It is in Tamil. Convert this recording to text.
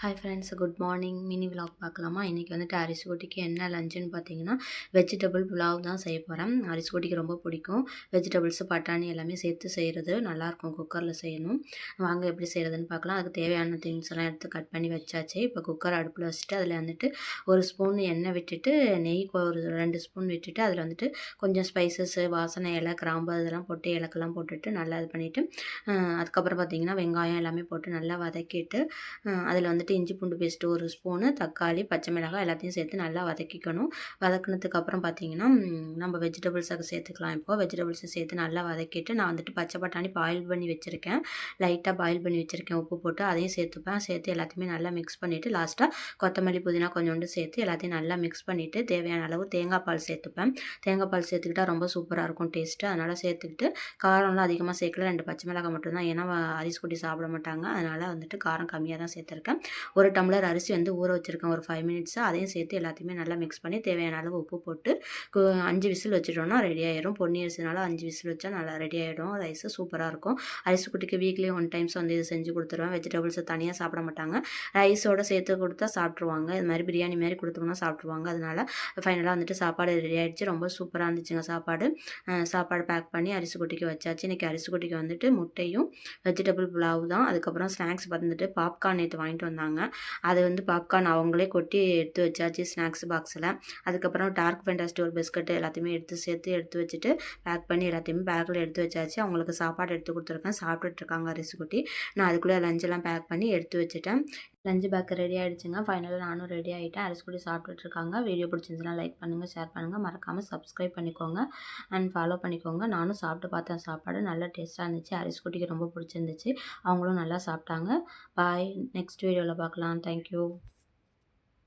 Hi friends, good morning. Mini vlog பார்க்கலாமா? இன்றைக்கி வந்துட்டு அரிசிக்குட்டிக்கு என்ன லஞ்சுன்னு பார்த்தீங்கன்னா, வெஜிடபிள் புலாவ் தான் செய்ய போகிறேன். அரிசிக்குட்டிக்கு ரொம்ப பிடிக்கும். வெஜிடபிள்ஸு பட்டாணி எல்லாமே சேர்த்து செய்கிறது நல்லாயிருக்கும். குக்கரில் செய்யணும். வாங்க எப்படி செய்கிறதுன்னு பார்க்கலாம். அதுக்கு தேவையான திங்ஸ் எல்லாம் எடுத்து கட் பண்ணி வச்சாச்சு. இப்போ குக்கர் அடுப்பில் வச்சுட்டு அதில் வந்துட்டு ஒரு ஸ்பூன் எண்ணெய் விட்டுட்டு, நெய் ஒரு 2 ஸ்பூன் விட்டுட்டு, அதில் வந்துட்டு கொஞ்சம் ஸ்பைசஸ்ஸு, வாசனை இலை, கிராம்பு அதெல்லாம் போட்டு ஏலக்கெல்லாம் போட்டுட்டு நல்லா இது பண்ணிவிட்டு, அதுக்கப்புறம் பார்த்திங்கன்னா வெங்காயம் எல்லாமே போட்டு நல்லா வதக்கிட்டு, அதில் வந்துட்டு இஞ்சி பூண்டு பேஸ்ட்டு ஒரு ஸ்பூனு, தக்காளி, பச்சை மிளகாய் எல்லாத்தையும் சேர்த்து நல்லா வதக்கிக்கணும். வதக்குனதுக்கப்புறம் பார்த்திங்கன்னா நம்ம வெஜிடபிள்ஸை சேர்த்துக்கலாம். இப்போது வெஜிடபிள்ஸை சேர்த்து நல்லா வதக்கிட்டு, நான் வந்துட்டு பச்சை பட்டாணி பாயில் பண்ணி வச்சுருக்கேன். லைட்டாக பாயில் பண்ணி வச்சுருக்கேன் உப்பு போட்டு. அதையும் சேர்த்துப்பேன். சேர்த்து எல்லாத்தையுமே நல்லா மிக்ஸ் பண்ணிவிட்டு, லாஸ்ட்டாக கொத்தமல்லி புதினா கொஞ்சோண்டு சேர்த்து எல்லாத்தையும் நல்லா மிக்ஸ் பண்ணிவிட்டு, தேவையான அளவு தேங்காய் பால் சேர்த்துப்பேன். தேங்காய் பால் சேர்த்துக்கிட்டால் ரொம்ப சூப்பராக இருக்கும் டேஸ்ட்டு. அதனால் சேர்த்துக்கிட்டு, காரம்லாம் அதிகமாக சேர்க்கல, 2 பச்சை மிளகாய் மட்டும்தான். ஏன்னா அரிசிக்குட்டி சாப்பிட மாட்டாங்க. அதனால் வந்துட்டு காரம் கம்மியாக தான் சேர்த்துருக்கேன். ஒரு டம்ளர் அரிசி வந்து ஊற வச்சுருக்கேன் ஒரு 5 மினிட்ஸு. அதையும் சேர்த்து எல்லாத்தையுமே நல்லா மிக்ஸ் பண்ணி தேவையான அளவு உப்பு போட்டு 5 விசில் வச்சுட்டோம்னா ரெடி ஆயிடும். பொன்னி அரிசினால 5 விசில் வச்சா நல்லா ரெடி ஆகிடும். ரைஸு சூப்பராக இருக்கும். அரிசிக்குட்டிக்கு வீக்லி 1 டைம்ஸ் வந்து இது செஞ்சு கொடுத்துருவேன். வெஜிடபிள்ஸை தனியாக சாப்பிட மாட்டாங்க. ரைஸோடு சேர்த்து கொடுத்தா சாப்பிட்ருவாங்க. இது மாதிரி பிரியாணி மாதிரி கொடுத்தோம்னா சாப்பிட்ருவாங்க. அதனால் ஃபைனலாக வந்துட்டு சாப்பாடு ரெடி ஆகிடுச்சு. ரொம்ப சூப்பராக இருந்துச்சுங்க சாப்பாடு. சாப்பாடு பேக் பண்ணி அரிசிக்குட்டிக்கு வச்சாச்சு. இன்றைக்கி அரிசிக்குட்டிக்கு வந்துட்டு முட்டையும் வெஜிடபிள் புலாவ் தான். அதுக்கப்புறம் ஸ்நாக்ஸ் வந்துட்டு பாப்கார்ன் நேற்று வாங்கிட்டு வந்தாங்க. அது வந்து பாப்கார்ன் அவங்களே கொட்டி எடுத்து வச்சாச்சு ஸ்நாக்ஸ் பாக்ஸில். அதுக்கப்புறம் டார்க் ஃபேண்டாஸ்டி ஒரு பிஸ்கட்டு எல்லாத்தையுமே எடுத்து வச்சுட்டு பேக் பண்ணி எல்லாத்தையுமே பேக்கில் எடுத்து வச்சாச்சு. அவங்களுக்கு சாப்பாடு எடுத்து கொடுத்துருக்கேன். சாப்பிட்டுட்ருக்காங்க அரிசிக்குட்டி. நான் அதுக்குள்ளே லஞ்செல்லாம் பேக் பண்ணி எடுத்து வச்சுட்டேன். லஞ்சு பேக் ரெடி ஆகிடுச்சுங்க. ஃபைனலாக நானும் ரெடி ஆகிட்டேன். அரிசிக்குட்டி சாப்பிட்டுட்ருக்காங்க. வீடியோ பிடிச்சிருந்துச்சுன்னா லைக் பண்ணுங்கள், ஷேர் பண்ணுங்கள், மறக்காமல் சப்ஸ்கிரைப் பண்ணிக்கோங்க அண்ட் ஃபாலோ பண்ணிக்கோங்க. நானும் சாப்பிட்டு பார்த்தேன். சாப்பாடு நல்ல டேஸ்ட்டாக இருந்துச்சு. அரிசிக்குட்டிக்கு ரொம்ப பிடிச்சிருந்துச்சு. அவங்களும் நல்லா சாப்பிட்டாங்க. பாய். நெக்ஸ்ட் வீடியோவில் பார்க்கலாம். தேங்க்யூ.